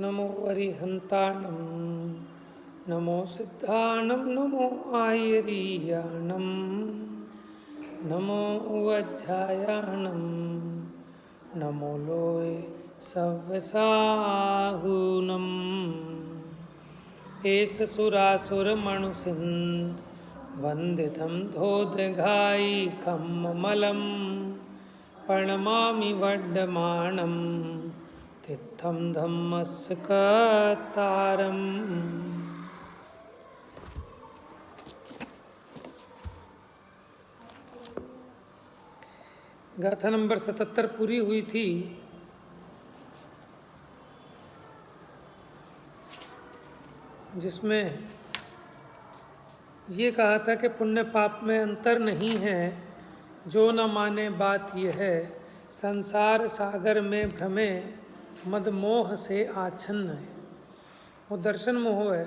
नमो अरिहंताणं नमो सिद्धाणं नमो आयरीयाणं नमो उवज्झायाणं नमो लोय सव्यसाहूनम् एष सुरासुरमणुसिं वन्दितं धोदघायिकममलं प्रणमामि वड्डमाणं तित्थं धम्मस्य कर्तारम्। गाथा नंबर 77 पूरी हुई थी। जिसमें ये कहा था कि पुण्य पाप में अंतर नहीं है, जो न माने बात यह है, संसार सागर में भ्रमे मद मोह से आच्छन्न है। वो दर्शन मोह है।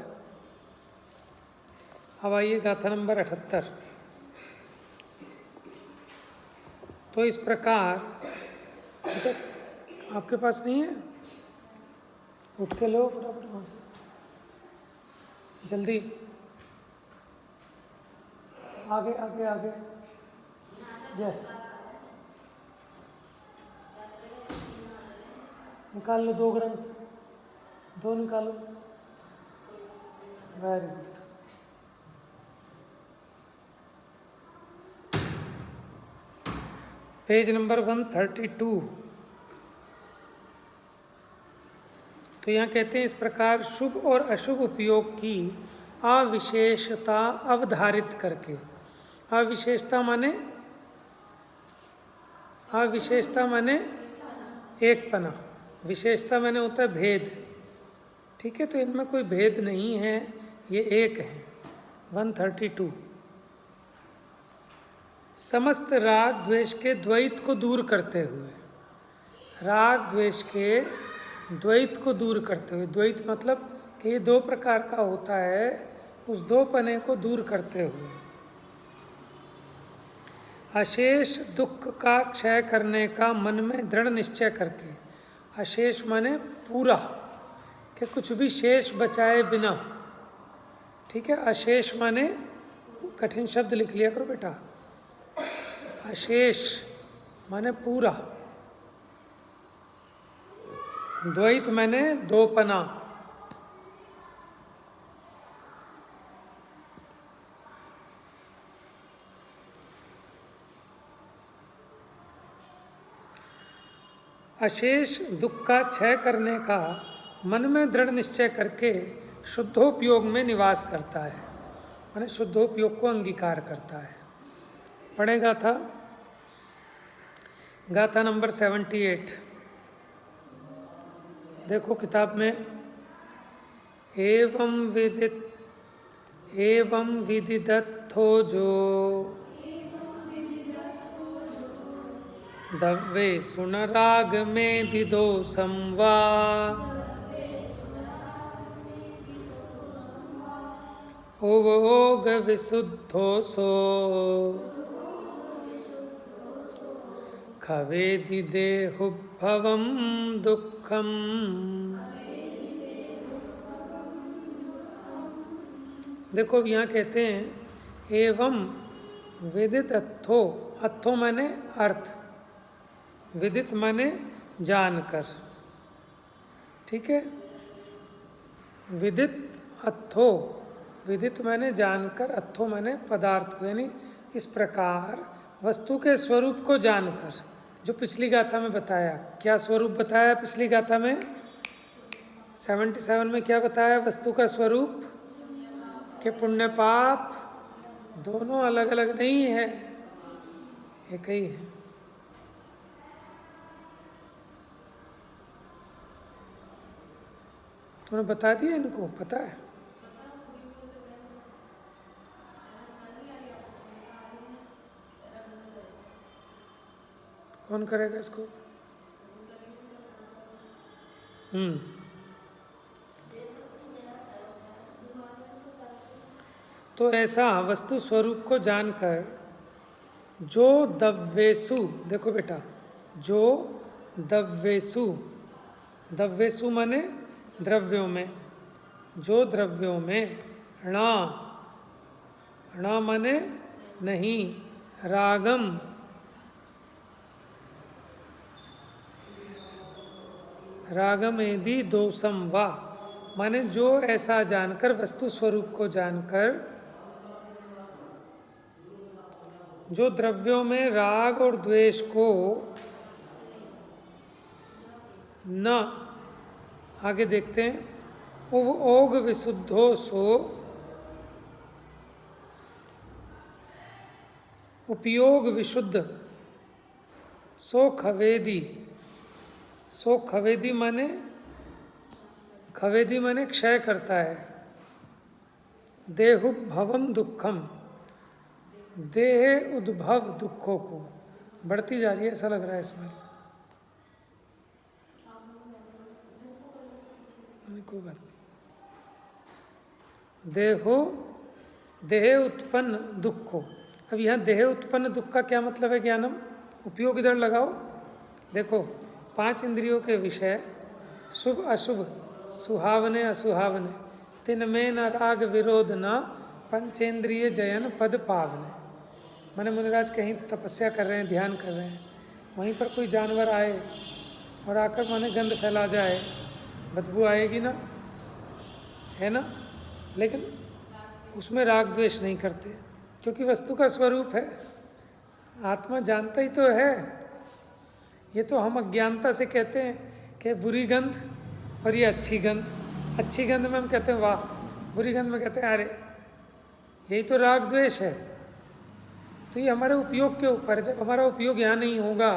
अब आइए गाथा नंबर 78। तो इस प्रकार तो आपके पास नहीं है, उठ के लो फटाफट वहाँ से जल्दी, आगे आगे आगे। यस, निकाल लो 2 ग्रंथ, 2 निकालो। Very good. Page number 132। तो यहाँ कहते हैं, इस प्रकार शुभ और अशुभ उपयोग की अविशेषता अवधारित करके। अविशेषता माने एकपना, विशेषता माने होता है भेद। ठीक है, तो इनमें कोई भेद नहीं है, ये एक है। 132। समस्त राग द्वेष के द्वैत को दूर करते हुए, राग द्वेष के द्वैत को दूर करते हुए, द्वैत मतलब कि ये 2 प्रकार का होता है, उस 2 पने को दूर करते हुए, अशेष दुख का क्षय करने का मन में दृढ़ निश्चय करके। अशेष माने पूरा, कि कुछ भी शेष बचाए बिना। ठीक है, अशेष माने, कठिन शब्द लिख लिया करो बेटा। अशेष माने पूरा, द्वैत माने 2 पना। अशेष दुख का क्षय करने का मन में दृढ़ निश्चय करके शुद्धोपयोग में निवास करता है, माने शुद्धोपयोग को अंगीकार करता है। पढ़ेगा था गाथा नंबर 78। देखो किताब में, एवं विदिदत्थो जो दव्वे सुनराग में दिदो संवा ओग विशुद्धो सो खवेदि देहुभवं दुःखम। देखो अब यहाँ कहते हैं, एवं विदित अथो, अथो माने अर्थ, विदित माने जानकर। ठीक है, विदित अथो, विदित माने जानकर, अथो माने पदार्थ को, यानी इस प्रकार वस्तु के स्वरूप को जानकर। जो पिछली गाथा में बताया, क्या स्वरूप बताया पिछली गाथा में? 77 में क्या बताया वस्तु का स्वरूप? कि पुण्य पाप दोनों अलग अलग नहीं है, एक ही है। तूने बता दिया इनको, पता है? कौन करेगा इसको? तो ऐसा वस्तु स्वरूप को जानकर जो दव्वेसु, देखो बेटा, जो दव्वेसु, दव्वेसु माने द्रव्यों में, जो द्रव्यों में णा, णा माने नहीं, रागम, रागमेदि दोषम वा, माने जो ऐसा जानकर, वस्तु स्वरूप को जानकर, जो द्रव्यों में राग और द्वेष को न, आगे देखते हैं, ओग विशुद्धो सो उपयोग विशुद्ध, सो खवेदी, सो खवेदी माने, खवेदी माने क्षय करता है, देहु भवम दुखम, देह उद्भव दुखों को, बढ़ती जा रही है ऐसा लग रहा है इसमें, कोई बात नहीं, देहो, देह उत्पन्न दुखों। अब यहाँ देह उत्पन्न दुख का क्या मतलब है ज्ञानम? उपयोग इधर लगाओ, देखो 5 इंद्रियों के विषय शुभ अशुभ, सुहावने असुहावने, तिनमें न राग विरोध न, पंचेंद्रिय जयन पद पावने। माने मुनिराज कहीं तपस्या कर रहे हैं, ध्यान कर रहे हैं, वहीं पर कोई जानवर आए और आकर माने गंध फैला जाए, बदबू आएगी ना, है ना, लेकिन उसमें राग द्वेष नहीं करते, क्योंकि वस्तु का स्वरूप है, आत्मा जानता ही तो है। ये तो हम अज्ञानता से कहते हैं कि बुरी गंध और ये अच्छी गंध, अच्छी गंध में हम कहते हैं वाह, बुरी गंध में कहते हैं अरे, यही तो राग द्वेष है। तो ये हमारे उपयोग के ऊपर, जब हमारा उपयोग यहाँ नहीं होगा,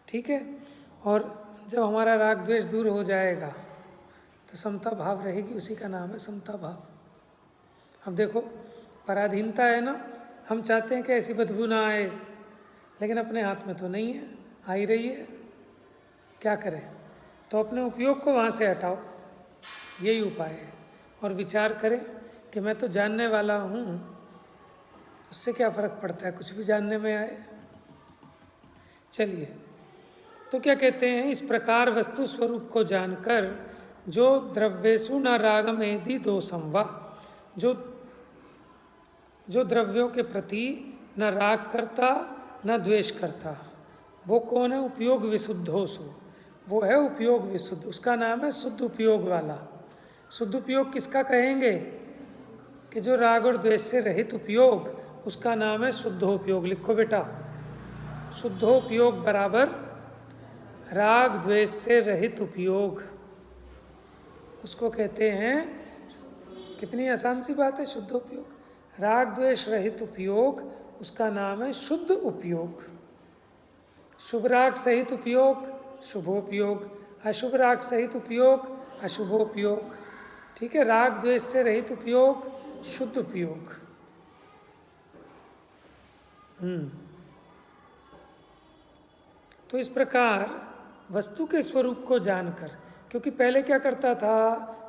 ठीक है, और जब हमारा राग द्वेष दूर हो जाएगा तो समता भाव रहेगी, उसी का नाम है समता भाव। अब देखो पराधीनता है ना, हम चाहते हैं कि ऐसी बदबू ना आए, लेकिन अपने हाथ में तो नहीं है, आ ही रही है, क्या करें? तो अपने उपयोग को वहाँ से हटाओ, यही उपाय है। और विचार करें कि मैं तो जानने वाला हूँ, उससे क्या फ़र्क पड़ता है, कुछ भी जानने में आए। चलिए, तो क्या कहते हैं, इस प्रकार वस्तु स्वरूप को जानकर जो द्रव्येषु न रागमेदि दोषम वा, जो द्रव्यों के प्रति न राग करता न द्वेष करता, वो कौन है? उपयोग विशुद्धोसु, वो है उपयोग विशुद्ध, उसका नाम है शुद्ध उपयोग वाला। शुद्ध उपयोग किसका कहेंगे? कि जो राग और द्वेष से रहित उपयोग, उसका नाम है शुद्धोपयोग। लिखो बेटा, शुद्धोपयोग बराबर राग द्वेष से रहित उपयोग, उसको कहते हैं। कितनी आसान सी बात है, शुद्धोपयोग। राग द्वेष रहित उपयोग, उसका नाम है शुद्ध उपयोग। शुभ राग सहित उपयोग शुभोपयोग, अशुभ राग सहित उपयोग अशुभोपयोग, ठीक है। राग द्वेष से रहित उपयोग शुद्ध उपयोग। तो इस प्रकार वस्तु के स्वरूप को जानकर, क्योंकि पहले क्या करता था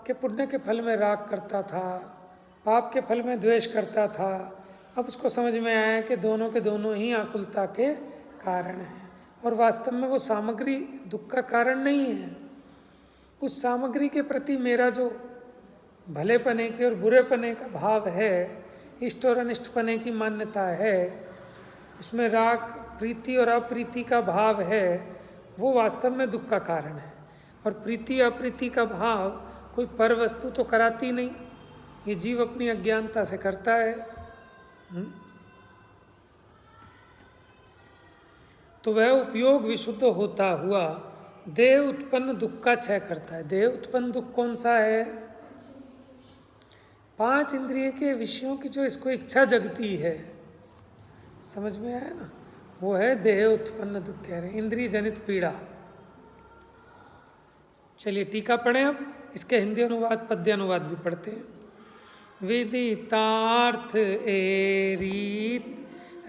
कि पुण्य के फल में राग करता था, पाप के फल में द्वेष करता था। अब उसको समझ में आया कि दोनों के दोनों ही आकुलता के कारण हैं, और वास्तव में वो सामग्री दुख का कारण नहीं है। उस सामग्री के प्रति मेरा जो भलेपने की और बुरेपने का भाव है, इष्ट और अनिष्टपने की मान्यता है, उसमें राग प्रीति और अप्रीति का भाव है, वो वास्तव में दुख का कारण है। और प्रीति अप्रीति का भाव कोई पर वस्तु तो कराती नहीं, ये जीव अपनी अज्ञानता से करता है। तो वह उपयोग विशुद्ध होता हुआ देह उत्पन्न दुख का क्षय करता है। देह उत्पन्न दुख कौन सा है? 5 इंद्रिय के विषयों की जो इसको इच्छा जगती है, समझ में आया ना, वो है देह उत्पन्न दुख कह रहे हैं, इंद्रिय जनित पीड़ा। चलिए टीका पढ़ें अब, इसके हिंदी अनुवाद पद्य अनुवाद भी पढ़ते हैं। विदितार्थ एरीत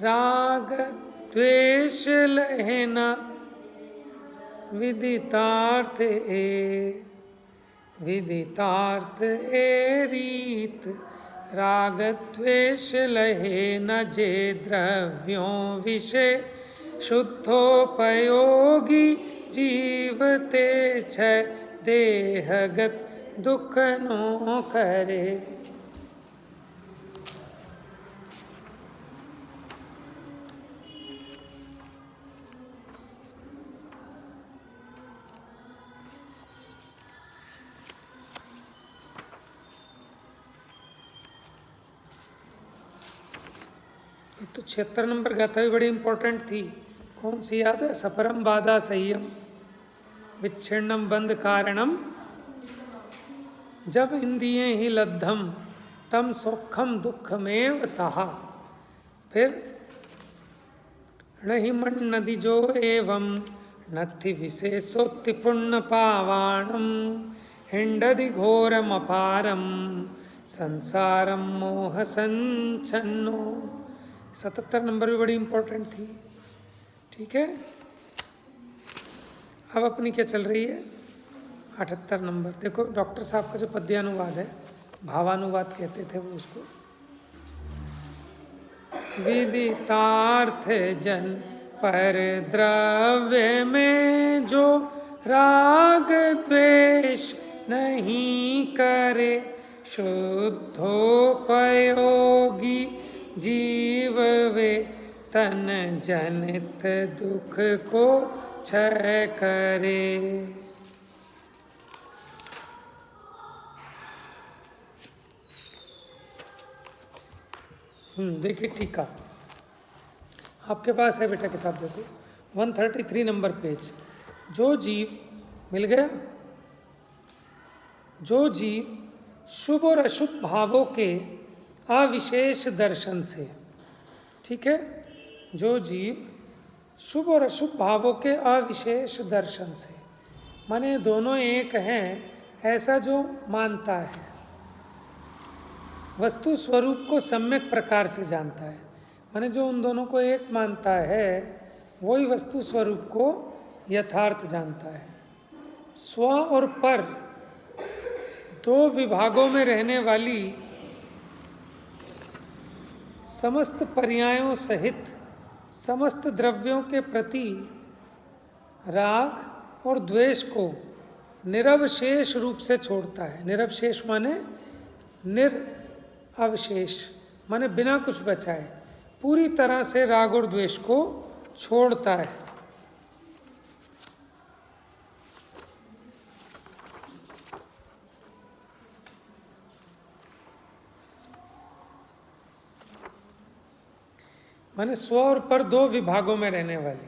राग द्वेष लहेना, विदितार्थ एरीत राग द्वेष लहेना, जे द्रव्यों विषय शुद्धोपयोगी जीवते क्षय देहगत दुख नो करे। तो 76 नंबर गाथा भी बड़ी इंपॉर्टेंट थी। कौन सी याद है? सफरम बाधा संयम विच्छिन्नम बंध कारणम जब इंद्रिये ही लब्धम तम सौखम दुखमेव तहा। फिर नहीं मन नदी जो एवं नथि विशेषोत्ति पुण्य पावाणम हिंडदि घोरम अपारम संसारम मोह संचन्नो। 77 नंबर भी बड़ी इंपॉर्टेंट थी। ठीक है, अब अपनी क्या चल रही है? 78 नंबर। देखो डॉक्टर साहब का जो पद्यानुवाद है, भावानुवाद कहते थे वो उसको। विदितार्थ जन पर द्रव्य में जो राग द्वेष नहीं करे शुद्धोपयोगी जीव वे तन जनित दुख को क्षय करे। देखिए टीका आपके पास है बेटा, किताब देखो 133 नंबर पेज। जो जीव मिल गया, जो जीव शुभ और अशुभ भावों के अविशेष दर्शन से, ठीक है, जो जीव शुभ और अशुभ भावों के अविशेष दर्शन से, माने दोनों एक हैं ऐसा जो मानता है, वस्तु स्वरूप को सम्यक प्रकार से जानता है, माने जो उन दोनों को एक मानता है वही वस्तु स्वरूप को यथार्थ जानता है। स्व और पर दो विभागों में रहने वाली समस्त पर्यायों सहित समस्त द्रव्यों के प्रति राग और द्वेष को निरवशेष रूप से छोड़ता है। निरवशेष माने निरअवशेष, माने बिना कुछ बचाए पूरी तरह से राग और द्वेष को छोड़ता है। माने स्व और पर दो विभागों में रहने वाली,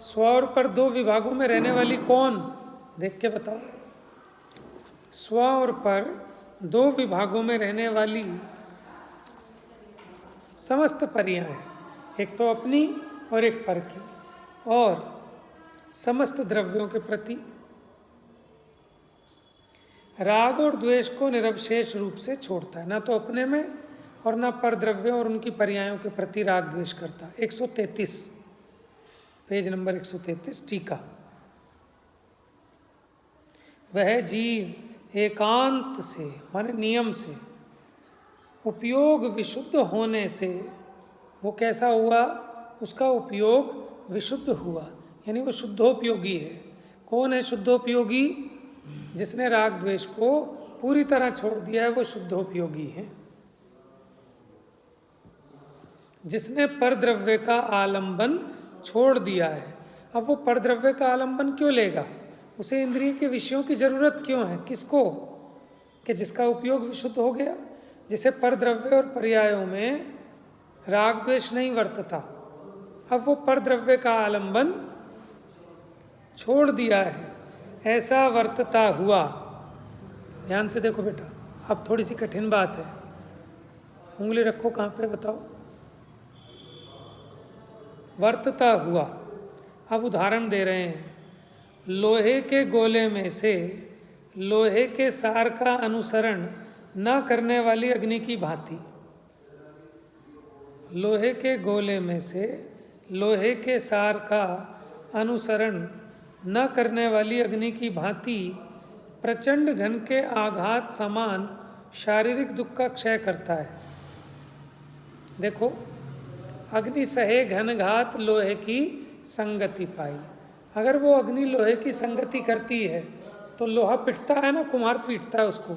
स्व और पर दो विभागों में रहने वाली कौन? देख के बताओ। स्व और पर दो विभागों में रहने वाली समस्त पर्याय, एक तो अपनी और एक पर की, और समस्त द्रव्यों के प्रति राग और द्वेष को निरवशेष रूप से छोड़ता है, ना तो अपने में और ना पर द्रव्यों और उनकी पर्यायों के प्रति राग द्वेष करता। 133 पेज नंबर 133 टीका। वह जीव एकांत से माने नियम से उपयोग विशुद्ध होने से, वो कैसा हुआ? उसका उपयोग विशुद्ध हुआ, यानी वो शुद्धोपयोगी है। कौन है शुद्धोपयोगी? जिसने राग द्वेष को पूरी तरह छोड़ दिया है वो शुद्धोपयोगी है। जिसने परद्रव्य का आलंबन छोड़ दिया है, अब वो परद्रव्य का आलंबन क्यों लेगा? उसे इंद्रिय के विषयों की जरूरत क्यों है? किसको? कि जिसका उपयोग विशुद्ध हो गया, जिसे परद्रव्य और पर्यायों में राग द्वेष नहीं वर्तता, अब वो परद्रव्य का आलंबन छोड़ दिया है, ऐसा वर्तता हुआ। ध्यान से देखो बेटा, अब थोड़ी सी कठिन बात है। उंगली रखो कहाँ पे बताओ। वर्तता हुआ। अब उदाहरण दे रहे हैं। लोहे के गोले में से लोहे के सार का अनुसरण न करने वाली अग्नि की भांति, लोहे के गोले में से लोहे के सार का अनुसरण न करने वाली अग्नि की भांति प्रचंड घन के आघात समान शारीरिक दुख का क्षय करता है। देखो, अग्नि सहे घनघात लोहे की संगति पाई। अगर वो अग्नि लोहे की संगति करती है तो लोहा पिटता है ना, कुम्हार पीटता है उसको,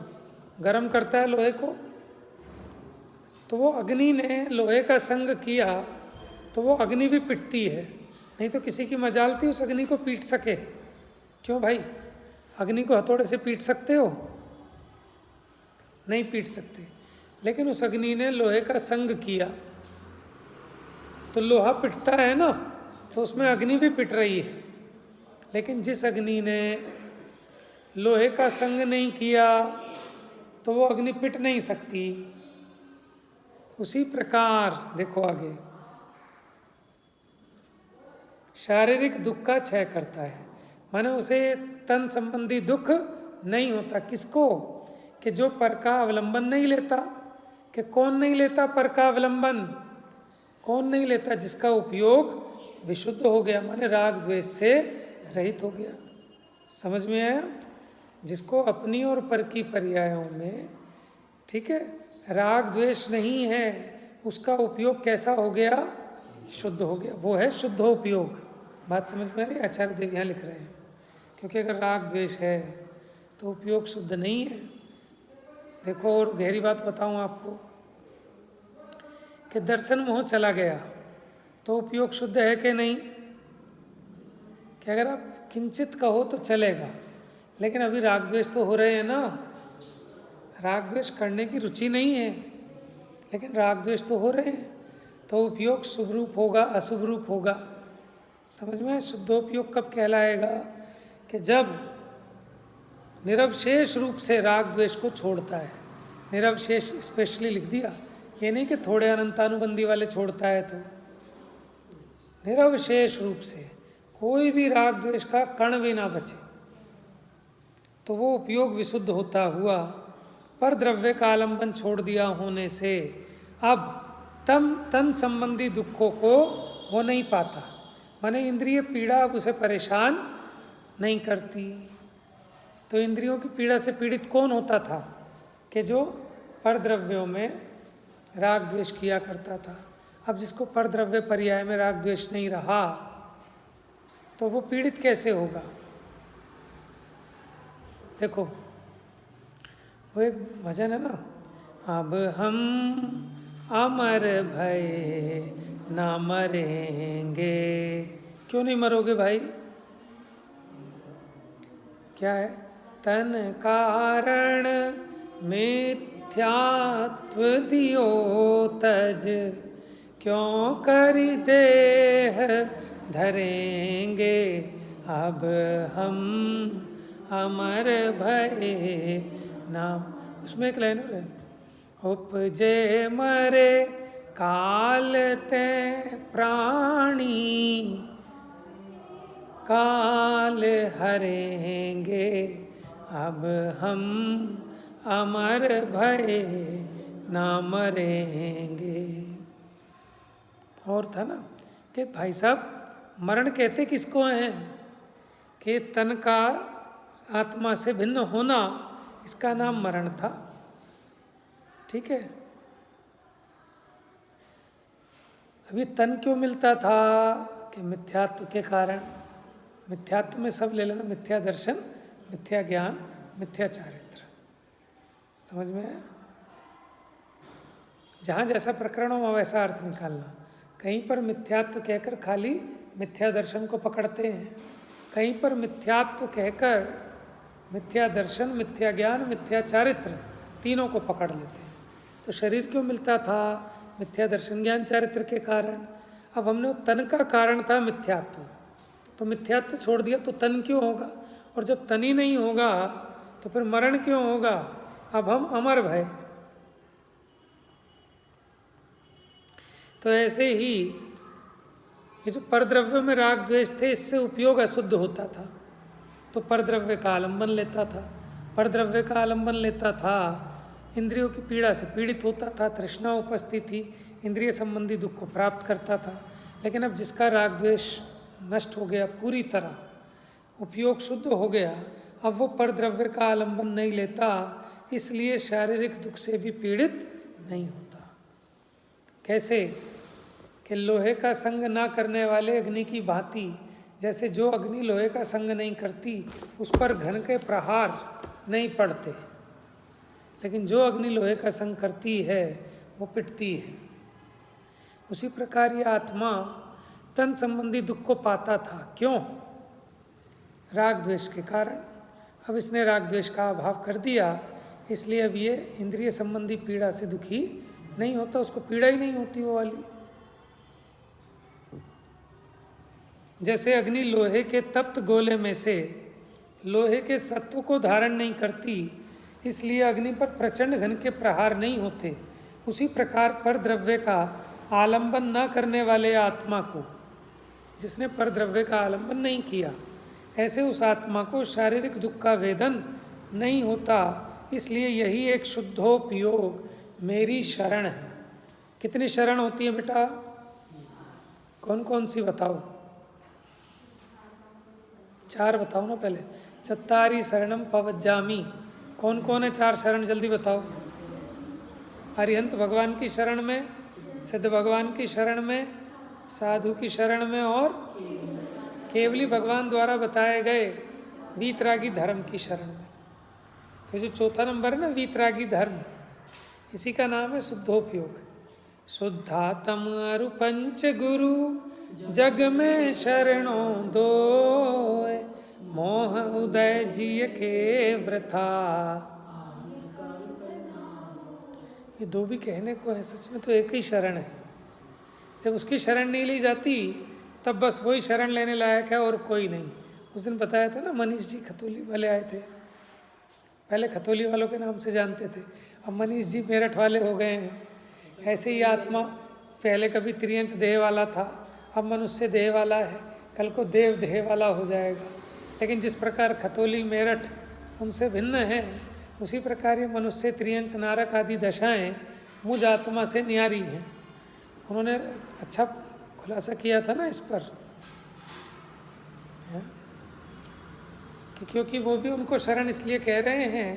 गर्म करता है लोहे को। तो वो अग्नि ने लोहे का संग किया तो वो अग्नि भी पिटती है। नहीं तो किसी की मजाल थी उस अग्नि को पीट सके? क्यों भाई, अग्नि को हथौड़े से पीट सकते हो? नहीं पीट सकते। लेकिन उस अग्नि ने लोहे का संग किया तो लोहा पिटता है ना, तो उसमें अग्नि भी पिट रही है। लेकिन जिस अग्नि ने लोहे का संग नहीं किया तो वो अग्नि पिट नहीं सकती। उसी प्रकार देखो आगे, शारीरिक दुख का क्षय करता है, माने उसे तन संबंधी दुख नहीं होता। किसको? कि जो पर का अवलंबन नहीं लेता। कि कौन नहीं लेता पर का अवलंबन? कौन नहीं लेता? जिसका उपयोग विशुद्ध हो गया, माने राग द्वेष से रहित हो गया। समझ में आया? जिसको अपनी और पर की पर्यायों में, ठीक है, राग द्वेष नहीं है, उसका उपयोग कैसा हो गया? शुद्ध हो गया। वो है शुद्ध उपयोग। बात समझ में आ रही? आचार्य देव यहाँ लिख रहे हैं, क्योंकि अगर राग द्वेष है तो उपयोग शुद्ध नहीं है। देखो और गहरी बात बताऊं आपको कि दर्शन मोह चला गया तो उपयोग शुद्ध है कि नहीं? कि अगर आप किंचित कहो तो चलेगा, लेकिन अभी राग द्वेष तो हो रहे हैं ना। राग द्वेष करने की रुचि नहीं है, लेकिन राग द्वेष तो हो रहे हैं, तो उपयोग शुभ रूप होगा अशुभ रूप होगा। समझ में? शुद्धोपयोग कब कहलाएगा? कि जब निरवशेष रूप से राग द्वेष को छोड़ता है। निरवशेष स्पेशली लिख दिया, ये नहीं कि थोड़े अनंतानुबंधी वाले छोड़ता है। तो निरवशेष रूप से कोई भी राग द्वेष का कण भी ना बचे, तो वो उपयोग विशुद्ध होता हुआ पर द्रव्य का आलंबन छोड़ दिया होने से अब तन संबंधी दुखों को वो नहीं पाता। माने इंद्रिय पीड़ा अब उसे परेशान नहीं करती। तो इंद्रियों की पीड़ा से पीड़ित कौन होता था? कि जो पर द्रव्यों में राग द्वेष किया करता था। अब जिसको पर द्रव्य पर्याय में राग द्वेष नहीं रहा तो वो पीड़ित कैसे होगा? देखो वो एक भजन है ना, अब हम अमर भय ना मरेंगे। क्यों नहीं मरोगे भाई? क्या है? तन कारण मिथ्यात्व दियो तज, क्यों करि देह धरेंगे। अब हम अमर भय नाम। उसमें एक लाइन और है, उपजे मरे काल ते प्राणी, काल हरेंगे। अब हम अमर भय ना मरेंगे। और था ना कि भाई साहब मरण कहते किसको हैं? कि तन का आत्मा से भिन्न होना, इसका नाम मरण था। ठीक है। अभी तन क्यों मिलता था? कि मिथ्यात्व के कारण। मिथ्यात्व में सब ले लेना, मिथ्या दर्शन, मिथ्या ज्ञान, मिथ्या चारित्र। समझ में है? जहाँ जैसा प्रकरण हो वैसा अर्थ निकालना। कहीं पर मिथ्यात्व कहकर खाली मिथ्या दर्शन को पकड़ते हैं, कहीं पर मिथ्यात्व कहकर मिथ्या दर्शन, मिथ्या ज्ञान, मिथ्या चारित्र तीनों को पकड़ लेते हैं। तो शरीर क्यों मिलता था? मिथ्या दर्शन ज्ञान चारित्र के कारण। अब हमने तन का कारण था मिथ्यात्व, तो मिथ्यात्व छोड़ दिया तो तन क्यों होगा? और जब तन ही नहीं होगा तो फिर मरण क्यों होगा? अब हम अमर भय। तो ऐसे ही ये जो परद्रव्य में राग द्वेष थे, इससे उपयोग अशुद्ध होता था, तो परद्रव्य का आलंबन लेता था। परद्रव्य का आलंबन लेता था, इंद्रियों की पीड़ा से पीड़ित होता था, तृष्णा उपस्थित थी, इंद्रिय संबंधी दुख को प्राप्त करता था। लेकिन अब जिसका राग द्वेष नष्ट हो गया पूरी तरह, उपयोग शुद्ध हो गया, अब वो परद्रव्य का आलंबन नहीं लेता, इसलिए शारीरिक दुख से भी पीड़ित नहीं होता। कैसे? कि लोहे का संग ना करने वाले अग्नि की भांति जैसे जो अग्नि लोहे का संग नहीं करती उस पर घन के प्रहार नहीं पड़ते, लेकिन जो अग्नि लोहे का संग करती है वो पिटती है। उसी प्रकार ये आत्मा तन संबंधी दुख को पाता था। क्यों? राग द्वेष के कारण। अब इसने राग द्वेष का अभाव कर दिया, इसलिए अब ये इंद्रिय संबंधी पीड़ा से दुखी नहीं होता, उसको पीड़ा ही नहीं होती वो वाली। जैसे अग्नि लोहे के तप्त गोले में से लोहे के सत्व को धारण नहीं करती, इसलिए अग्नि पर प्रचंड घन के प्रहार नहीं होते, उसी प्रकार पर द्रव्य का आलंबन न करने वाले आत्मा को, जिसने पर द्रव्य का आलंबन नहीं किया, ऐसे उस आत्मा को शारीरिक दुख का वेदन नहीं होता। इसलिए यही एक शुद्धोपयोग मेरी शरण है। कितनी शरण होती है बेटा? कौन कौन सी बताओ? 4 बताओ ना पहले। चत्तारी शरणम पवज्जामी। कौन कौन है 4 शरण? जल्दी बताओ। अरिहंत भगवान की शरण में, सिद्ध भगवान की शरण में, साधु की शरण में और केवली भगवान द्वारा बताए गए वीतरागी धर्म की शरण में। तो जो चौथा नंबर है ना, वीतरागी धर्म, इसी का नाम है शुद्धोपयोग। शुद्धातम अरु पंच गुरु जग में शरणों दो, मोह उदय जिय के वृथा। ये 2 भी कहने को है, सच में तो एक ही शरण है। जब उसकी शरण नहीं ली जाती तब बस वही शरण लेने लायक है और कोई नहीं। उस दिन बताया था ना, मनीष जी खतौली वाले आए थे। पहले खतौली वालों के नाम से जानते थे, अब मनीष जी मेरठ वाले हो गए हैं। ऐसे ही आत्मा पहले कभी त्रियंश देह वाला था, अब मनुष्य देह वाला है, कल को देव देह वाला हो जाएगा। लेकिन जिस प्रकार खतौली मेरठ उनसे भिन्न है, उसी प्रकार ये मनुष्य त्रियंश नारक आदि दशाएं मुझ आत्मा से न्यारी हैं। उन्होंने अच्छा खुलासा किया था ना इस पर, कि क्योंकि वो भी उनको शरण इसलिए कह रहे हैं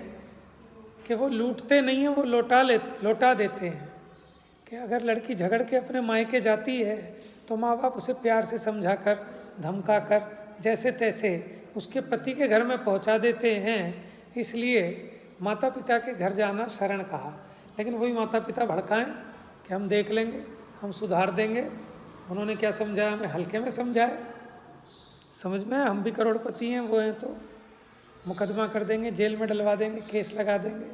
कि वो लूटते नहीं हैं, वो लौटा देते हैं। कि अगर लड़की झगड़ के अपने मायके जाती है तो माँ बाप उसे प्यार से समझा कर, धमका कर, जैसे तैसे उसके पति के घर में पहुँचा देते हैं। इसलिए माता पिता के घर जाना शरण कहा। लेकिन वही माता पिता भड़काएं कि हम देख लेंगे, हम सुधार देंगे। उन्होंने क्या समझाया? हमें हल्के में समझाए। समझ में हम भी करोड़पति हैं, वो हैं तो मुकदमा कर देंगे, जेल में डलवा देंगे, केस लगा देंगे।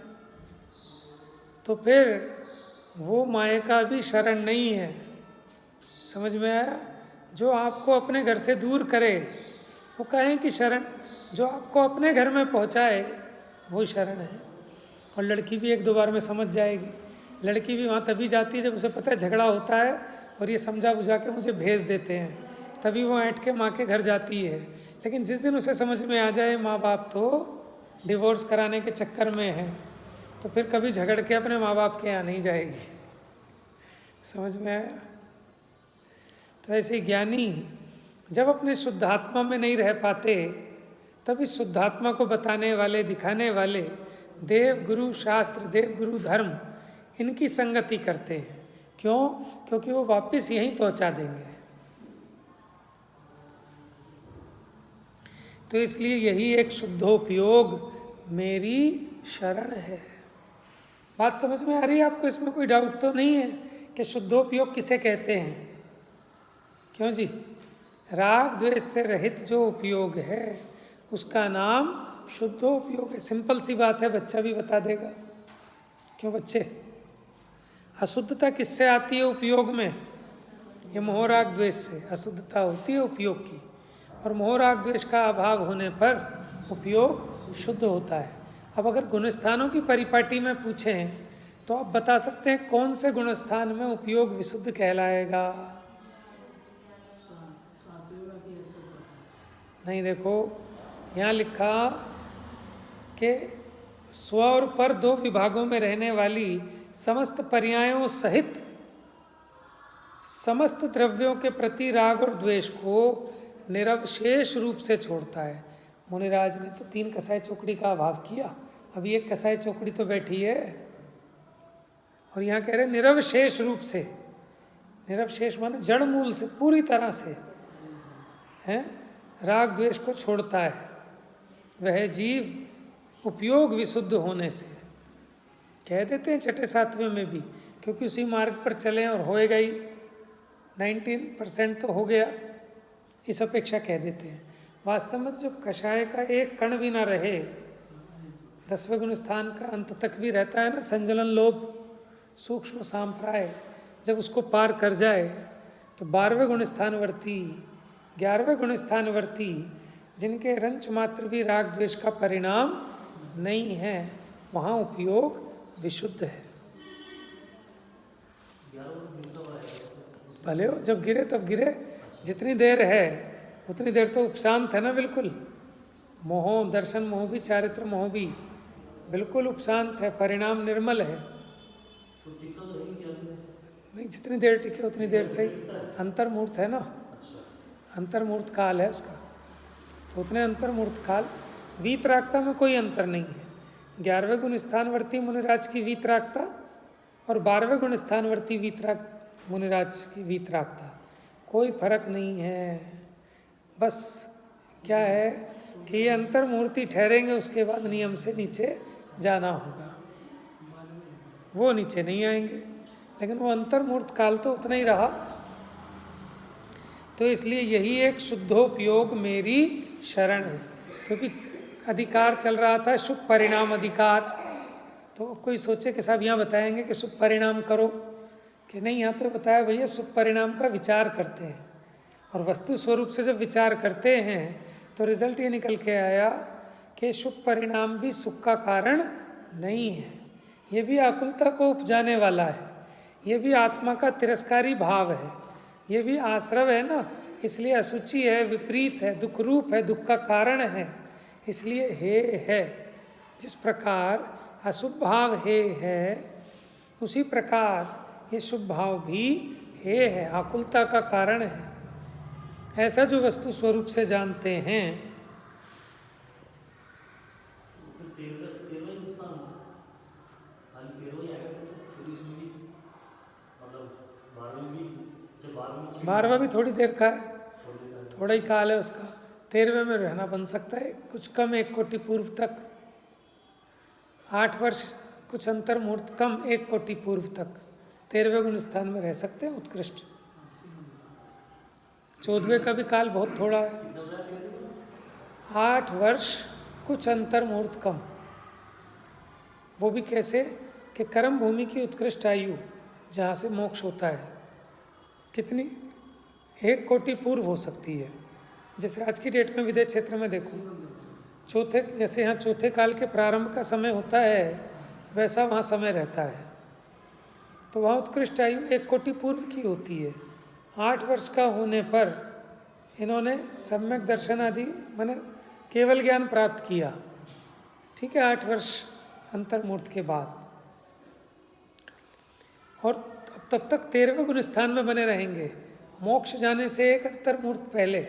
तो फिर वो मायका भी शरण नहीं है। समझ में आया? जो आपको अपने घर से दूर करे वो कहें कि शरण, जो आपको अपने घर में पहुंचाए वो शरण है। और लड़की भी 1-2 बार में समझ जाएगी। लड़की भी वहाँ तभी जाती है जब उसे पता है झगड़ा होता है और ये समझा बुझा के मुझे भेज देते हैं, तभी वो ऐंठ के माँ के घर जाती है। लेकिन जिस दिन उसे समझ में आ जाए माँ बाप तो डिवोर्स कराने के चक्कर में है, तो फिर कभी झगड़ के अपने माँ बाप के यहाँ नहीं जाएगी। समझ में आया? तो ऐसे ही ज्ञानी जब अपने शुद्धात्मा में नहीं रह पाते तब इस शुद्धात्मा को बताने वाले, दिखाने वाले देव गुरु शास्त्र, देव गुरु धर्म, इनकी संगति करते हैं। क्यों? क्योंकि वो वापस यहीं पहुंचा देंगे। तो इसलिए यही एक शुद्धोपयोग मेरी शरण है। बात समझ में आ रही है आपको? इसमें कोई डाउट तो नहीं है कि शुद्धोपयोग किसे कहते हैं? क्यों जी? राग द्वेष से रहित जो उपयोग है उसका नाम शुद्धोपयोग है। सिंपल सी बात है, बच्चा भी बता देगा। क्यों बच्चे? अशुद्धता किससे आती है उपयोग में? ये मोह राग द्वेष से अशुद्धता होती है उपयोग की। और मोह राग द्वेष का अभाव होने पर उपयोग शुद्ध होता है। अब अगर गुणस्थानों की परिपाटी में पूछें तो आप बता सकते हैं कौन से गुणस्थान में उपयोग विशुद्ध कहलाएगा? नहीं, देखो यहाँ लिखा कि स्व और पर 2 विभागों में रहने वाली समस्त पर्यायों सहित समस्त द्रव्यों के प्रति राग और द्वेष को निरवशेष रूप से छोड़ता है। मुनिराज ने तो 3 कसाई चौकड़ी का अभाव किया, अभी 1 कसाई चौकड़ी तो बैठी है। और यहाँ कह रहे निरवशेष रूप से। निरवशेष माने जड़ मूल से, पूरी तरह से, हैं? राग द्वेष को छोड़ता है, वह जीव उपयोग विशुद्ध होने से, कह देते हैं छठे सातवें में भी, क्योंकि उसी मार्ग पर चले और होएगा ही, 19% तो हो गया, इस अपेक्षा कह देते हैं। वास्तव में तो जब कषाय का एक कण भी ना रहे, 10वें गुण स्थान का अंत तक भी रहता है ना, संजलन लोभ सूक्ष्म सांप्राय, जब उसको पार कर जाए तो 12वें गुण स्थानवर्ती, 11वें गुण स्थानवर्ती, जिनके रंच मात्र भी राग द्वेष का परिणाम नहीं है, वहाँ उपयोग विशुद्ध है। भले हो, जब गिरे तब गिरे, जितनी देर है उतनी देर तो उपशांत है ना, बिल्कुल। मोह, दर्शन मोह भी, चारित्र मोह भी बिल्कुल उपशांत है, परिणाम निर्मल है। नहीं, जितनी देर टिके उतनी देर से ही, अंतर्मूर्त है ना, अंतर्मूर्त काल है उसका, तो उतने अंतर्मूर्त काल। वीतरागता में कोई अंतर नहीं है। 11वें गुण स्थानवर्ती मुनिराज की वीतरागता और 12वें गुण स्थानवर्ती वीतराग मुनिराज की वीतरागता, कोई फर्क नहीं है। बस क्या है कि ये अंतर्मूर्ति ठहरेंगे, उसके बाद नियम से नीचे जाना होगा, वो नीचे नहीं आएंगे, लेकिन वो अंतर्मूर्त काल तो उतना ही रहा। तो इसलिए यही एक शुद्धोपयोग मेरी शरण है, क्योंकि अधिकार चल रहा था शुभ परिणाम अधिकार। तो कोई सोचे कि साहब यहाँ बताएंगे कि शुभ परिणाम करो, कि नहीं, यहाँ तो बताया भैया शुभ परिणाम का विचार करते हैं, और वस्तु स्वरूप से जब विचार करते हैं तो रिजल्ट ये निकल के आया कि शुभ परिणाम भी सुख का कारण नहीं है, ये भी आकुलता को उपजाने वाला है, ये भी आत्मा का तिरस्कारी भाव है, ये भी आश्रव है ना, इसलिए असुचि है, विपरीत है, दुख रूप है, दुख का कारण है, इसलिए हे है। जिस प्रकार अशुभ भाव हे है, उसी प्रकार ये शुभ भाव भी हे है, आकुलता का कारण है। ऐसा जो वस्तु स्वरूप से जानते हैं, बारहवां भी थोड़ी देर का है, थोड़ा ही काल है उसका। 13वें में रहना बन सकता है, कुछ कम 1 कोटि पूर्व तक, 8 वर्ष कुछ अंतर मुहूर्त कम 1 कोटि पूर्व तक 13वें गुण स्थान में रह सकते हैं उत्कृष्ट। 14वें का भी काल बहुत थोड़ा है, 8 वर्ष कुछ अंतर मुहूर्त कम। वो भी कैसे कि कर्म भूमि की उत्कृष्ट आयु जहाँ से मोक्ष होता है, कितनी 1 कोटि पूर्व हो सकती है। जैसे आज की डेट में विदेश क्षेत्र में देखो, चौथे, जैसे यहाँ चौथे काल के प्रारंभ का समय होता है, वैसा वहाँ समय रहता है। तो वहाँ उत्कृष्ट आयु 1 कोटि पूर्व की होती है। 8 वर्ष का होने पर इन्होंने सम्यक दर्शन आदि माने केवल ज्ञान प्राप्त किया, ठीक है, 8 वर्ष अंतर्मूर्त के बाद, और तब तक 13वें गुण स्थान में बने रहेंगे। मोक्ष जाने से एक अंतर्मूर्त पहले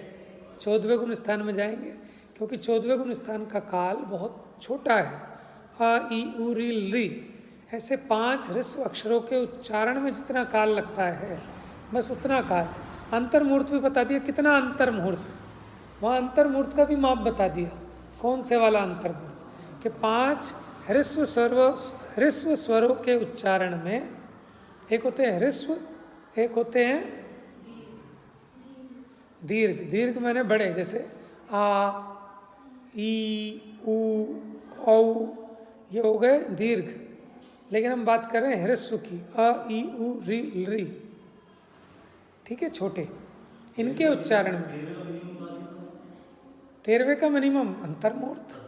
14वें गुण स्थान में जाएंगे, क्योंकि 14वें गुण स्थान का काल बहुत छोटा है। अ ई उ री री ऐसे 5 ह्रस्व अक्षरों के उच्चारण में जितना काल लगता है, बस उतना काल। अंतर्मूर्त भी बता दिया कितना अंतर्मुहूर्त, वहाँ अंतर्मुहूर्त का भी माप बता दिया, कौन से वाला अंतर्मुहूर्त, कि 5 ह्रस्व स्वरों के उच्चारण में, एक होते हैं ह्रस्व, एक होते हैं दीर्घ। दीर्घ माने बड़े, जैसे आ ई उ औ, ये हो गए दीर्घ। लेकिन हम बात कर रहे हैं ह्रस्व की, अ ई उ री री, ठीक है, छोटे, इनके उच्चारण में 13वें का मिनिमम अंतर्मूर्त।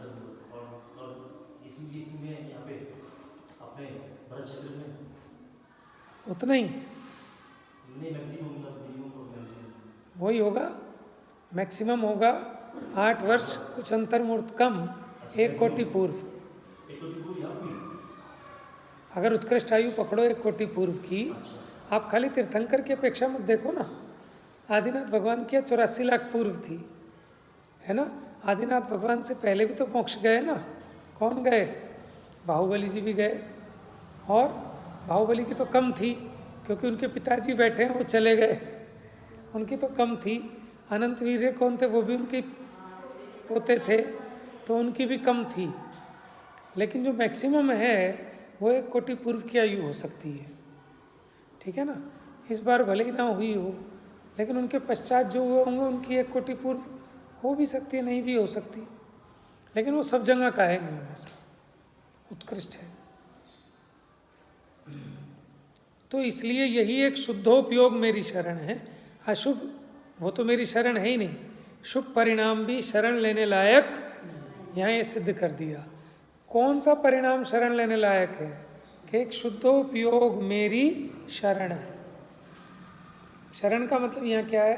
उतना ही वही होगा, मैक्सिमम होगा 8 वर्ष कुछ अंतर्मूर्त कम 1 कोटि पूर्व। अगर उत्कृष्ट आयु पकड़ो 1 कोटि पूर्व की, आप खाली तीर्थंकर की अपेक्षा मत देखो ना। आदिनाथ भगवान की 84 लाख पूर्व थी, है ना। आदिनाथ भगवान से पहले भी तो मोक्ष गए ना। कौन गए? बाहुबली जी भी गए, और बाहुबली की तो कम थी, क्योंकि उनके पिताजी बैठे हैं, वो चले गए, उनकी तो कम थी। अनंत वीर्य कौन थे? वो भी उनके पोते थे, तो उनकी भी कम थी। लेकिन जो मैक्सिमम है वो 1 कोटि पूर्व की आयु हो सकती है, ठीक है ना। इस बार भले ही ना हुई हो, लेकिन उनके पश्चात जो हुए होंगे उनकी 1 कोटि पूर्व हो भी सकती है, नहीं भी हो सकती, लेकिन वो सब जगह का है नियम, ऐसा उत्कृष्ट है। तो इसलिए यही एक शुद्धोपयोग मेरी शरण है। अशुभ वो तो मेरी शरण है ही नहीं, शुभ परिणाम भी शरण लेने लायक यहाँ ये सिद्ध कर दिया। कौन सा परिणाम शरण लेने लायक है? कि एक शुद्धोपयोग मेरी शरण है। शरण का मतलब यहाँ क्या है?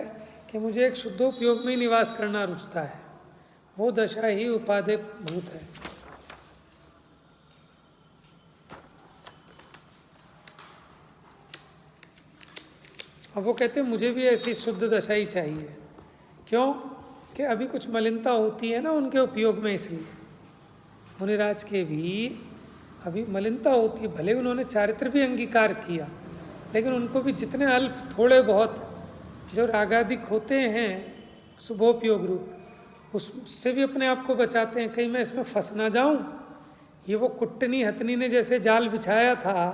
कि मुझे एक शुद्धोपयोग में निवास करना रुचता है, वो दशा ही उपादेय भूत है। अब वो कहते हैं मुझे भी ऐसी शुद्ध दशा ही चाहिए। क्यों? कि अभी कुछ मलिनता होती है ना उनके उपयोग में, इसलिए मुनिराज के भी अभी मलिनता होती है। भले उन्होंने चारित्र भी अंगीकार किया, लेकिन उनको भी जितने अल्प थोड़े बहुत जो रागादिक होते हैं शुभोपयोग रूप, उससे भी अपने आप को बचाते हैं, कहीं मैं इसमें फंस ना जाऊं। ये वो कुट्टनी हथनी ने जैसे जाल बिछाया था,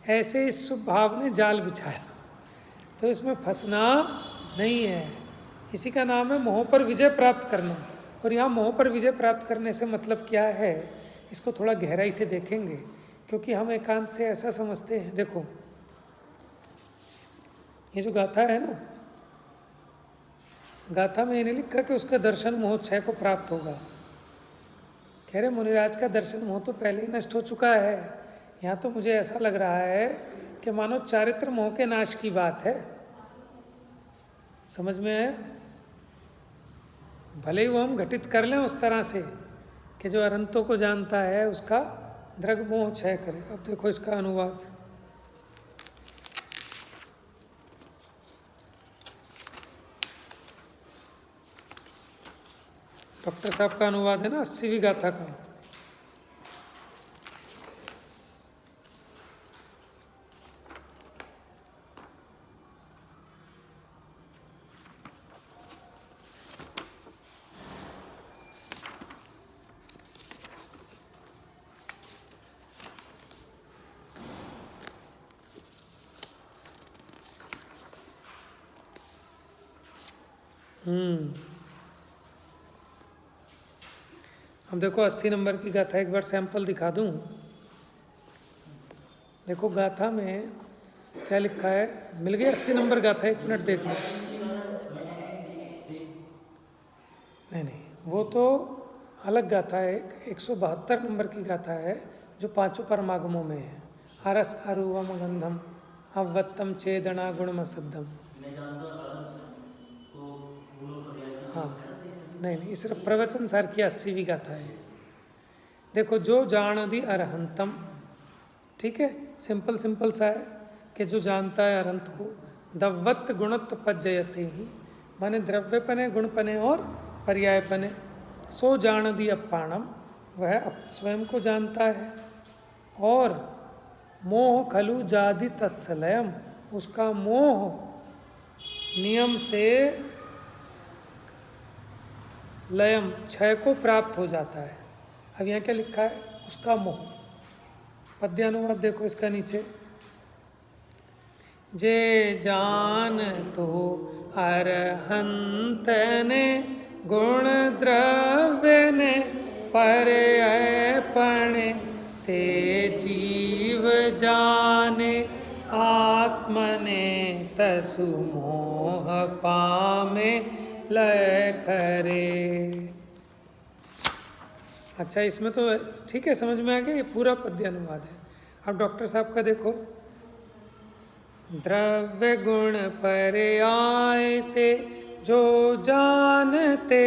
ऐसे इस शुभ भाव ने जाल बिछाया, तो इसमें फंसना नहीं है। इसी का नाम है मोह पर विजय प्राप्त करना। और यहाँ मोह पर विजय प्राप्त करने से मतलब क्या है, इसको थोड़ा गहराई से देखेंगे, क्योंकि हम एकांत से ऐसा समझते हैं। देखो ये जो गाथा है ना, गाथा में ये नहीं लिखा कि उसका दर्शन मोह क्षय को प्राप्त होगा। कह रहे मुनिराज का दर्शन मोह तो पहले ही नष्ट हो चुका है। यहाँ तो मुझे ऐसा लग रहा है कि मानो चारित्र मोह के नाश की बात है। समझ में है? भले ही वो हम घटित कर लें उस तरह से कि जो अनंतों को जानता है उसका द्रग मोह क्षय करे। अब देखो इसका अनुवाद, डॉक्टर साहब का अनुवाद है ना 80वीं गाथा का। अब देखो 80 नंबर की गाथा एक बार सैंपल दिखा दूं। देखो गाथा में क्या लिखा है, मिल गई 80 नंबर गाथा, 1 मिनट देख लो। नहीं, वो तो अलग गाथा है। 172 नंबर की गाथा है जो 5 परमागमों में है। आरस अरुवम गंधम अवत्तम चेदना गुणमसद्धम। हाँ नहीं, सिर्फ प्रवचन सार की 80वीं गाथा है। देखो, जो जान दी अरहंतम, ठीक है, सिंपल सा है कि जो जानता है अरहंत को। दव्वत गुणत्व पज्जयते ही, माने द्रव्यपने गुणपने और पर्यायपने। सो जान दी अपाणम, वह स्वयं को जानता है। और मोह खलु जादि तत्सलयम, उसका मोह नियम से लयम क्षय को प्राप्त हो जाता है। अब यहाँ क्या लिखा है, उसका मोह। पद्यानुवाद देखो इसका नीचे। जे जान तो अरहंत ने गुण द्रव्य ने पर्यायपणे, ते जीव जाने आत्मने तसु मोह पामे लय करे। अच्छा, इसमें तो ठीक है, समझ में आ गया। ये पूरा पद्य अनुवाद है। अब डॉक्टर साहब का देखो। द्रव्य गुण पर्याय से जो जानते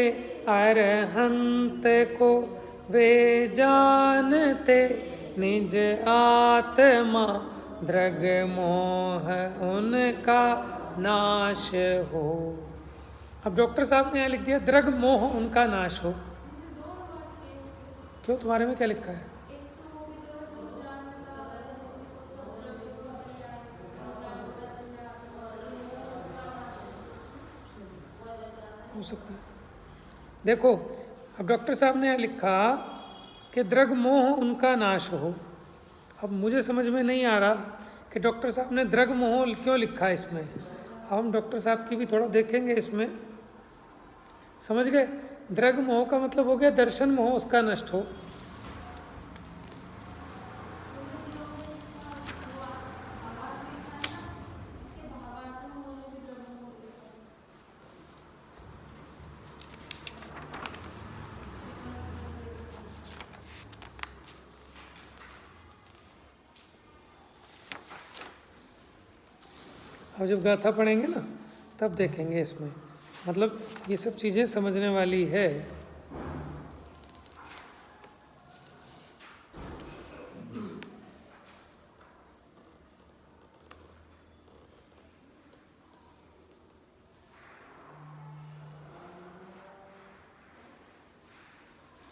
अरहंत को, वे जानते निज आत्मा, द्रग मोह उनका नाश हो। अब डॉक्टर साहब ने यहाँ लिख दिया द्रग मोह उनका नाश हो। क्यों, तुम्हारे में क्या लिखा है? हो सकता है। देखो अब डॉक्टर साहब ने लिखा कि द्रग मोह उनका नाश हो। अब मुझे समझ में नहीं आ रहा कि डॉक्टर साहब ने द्रग मोह क्यों लिखा है इसमें। अब हम डॉक्टर साहब की भी थोड़ा देखेंगे इसमें, समझ गए। द्रग मोह का मतलब हो गया दर्शन मोह उसका नष्ट हो। अब जब गाथा पढ़ेंगे ना तब देखेंगे इसमें, मतलब ये सब चीज़ें समझने वाली है।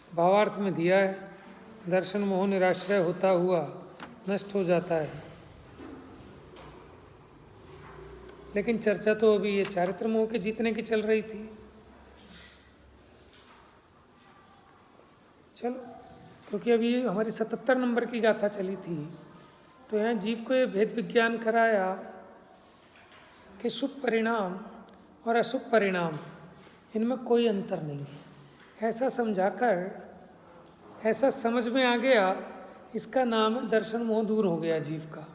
भावार्थ में दिया है, दर्शन मोह निराश्रय होता हुआ नष्ट हो जाता है। लेकिन चर्चा तो अभी ये चारित्र मोह के जीतने की चल रही थी। चलो, क्योंकि अभी हमारी 77 नंबर की गाथा चली थी, तो यहाँ जीव को ये भेद विज्ञान कराया कि शुभ परिणाम और अशुभ परिणाम इनमें कोई अंतर नहीं है। ऐसा समझाकर ऐसा समझ में आ गया, इसका नाम है दर्शन मोह दूर हो गया जीव का।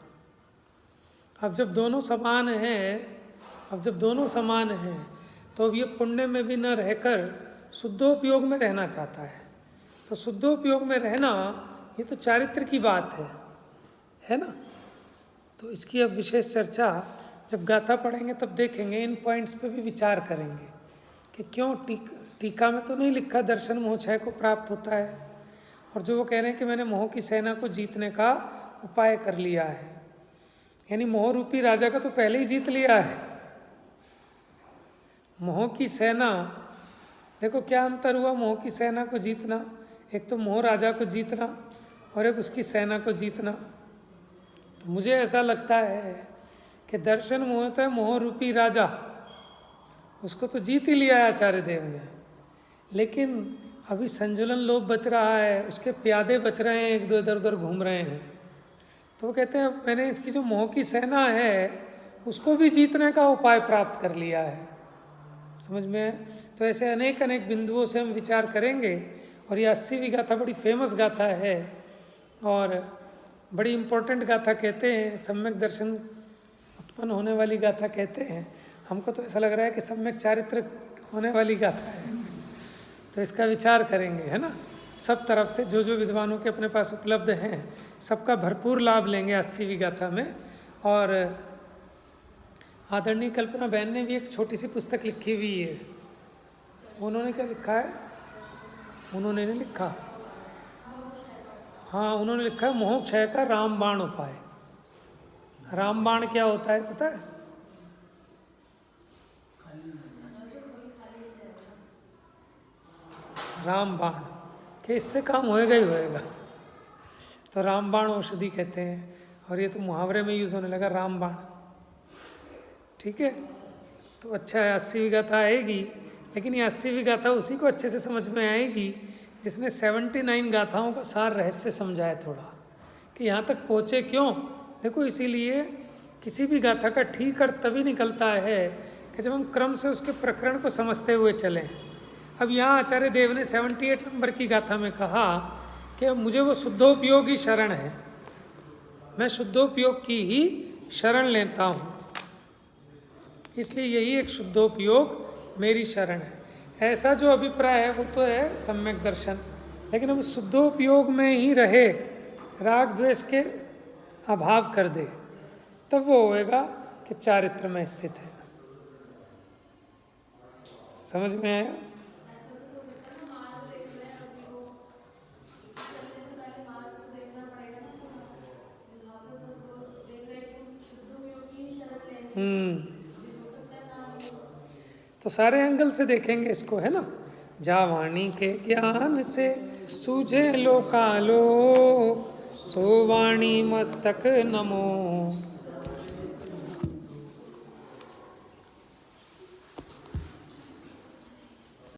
अब जब दोनों समान हैं, तो अब ये पुण्य में भी न रहकर शुद्धोपयोग में रहना चाहता है। तो शुद्धोपयोग में रहना ये तो चारित्र की बात है ना। तो इसकी अब विशेष चर्चा जब गाथा पढ़ेंगे तब देखेंगे, इन पॉइंट्स पे भी विचार करेंगे कि क्यों टीका में तो नहीं लिखा दर्शन मोह क्षय को प्राप्त होता है, और जो वो कह रहे हैं कि मैंने मोह की सेना को जीतने का उपाय कर लिया है, यानी मोह रूपी राजा का तो पहले ही जीत लिया है। मोह की सेना, देखो क्या अंतर हुआ मोह की सेना को जीतना, एक तो मोह राजा को जीतना और एक उसकी सेना को जीतना। तो मुझे ऐसा लगता है कि दर्शन मोह तो है मोह रूपी राजा, उसको तो जीत ही लिया है आचार्य देव ने, लेकिन अभी संजुलन लोभ बच रहा है, उसके प्यादे बच रहे हैं, एक दो इधर उधर घूम रहे हैं। तो वो कहते हैं मैंने इसकी जो मोह की सेना है उसको भी जीतने का उपाय प्राप्त कर लिया है। समझ में? तो ऐसे अनेक बिंदुओं से हम विचार करेंगे। और ये 80वीं गाथा बड़ी फेमस गाथा है और बड़ी इम्पोर्टेंट गाथा कहते हैं, सम्यक दर्शन उत्पन्न होने वाली गाथा कहते हैं। हमको तो ऐसा लग रहा है कि सम्यक चारित्र होने वाली गाथा है। तो इसका विचार करेंगे, है ना। सब तरफ से जो जो विद्वानों के अपने पास उपलब्ध हैं सबका भरपूर लाभ लेंगे 80वीं गाथा में। और आदरणीय कल्पना बहन ने भी एक छोटी सी पुस्तक लिखी हुई है। उन्होंने क्या लिखा है? उन्होंने नहीं लिखा, हाँ उन्होंने लिखा है मोह क्षय का रामबाण उपाय। रामबाण क्या होता है पता है? रामबाण कि इससे काम होएगा ही होएगा, तो रामबाण औषधि कहते हैं। और ये तो मुहावरे में यूज़ होने लगा रामबाण। ठीक है, तो अच्छा है 80वीं गाथा आएगी, लेकिन ये 80वीं गाथा उसी को अच्छे से समझ में आएगी जिसने 79 गाथाओं का सार रहस्य समझाया थोड़ा, कि यहाँ तक पहुँचे क्यों। देखो इसीलिए किसी भी गाथा का ठीक अर्थ तभी निकलता है कि जब हम क्रम से उसके प्रकरण को समझते हुए चलें। अब यहाँ आचार्य देव ने 78 नंबर की गाथा में कहा कि मुझे वो शुद्धोपयोग ही शरण है, मैं शुद्धोपयोग की ही शरण लेता हूँ, इसलिए यही एक शुद्धोपयोग मेरी शरण है। ऐसा जो अभिप्राय है वो तो है सम्यक दर्शन, लेकिन अब शुद्धोपयोग में ही रहे, राग द्वेष के अभाव कर दे, तब वो होएगा कि चारित्र में स्थित है। समझ में आया? तो सारे एंगल से देखेंगे इसको, है ना। जा वाणी के ज्ञान से सूझे लोकालोक, सो वाणी मस्तक नमो।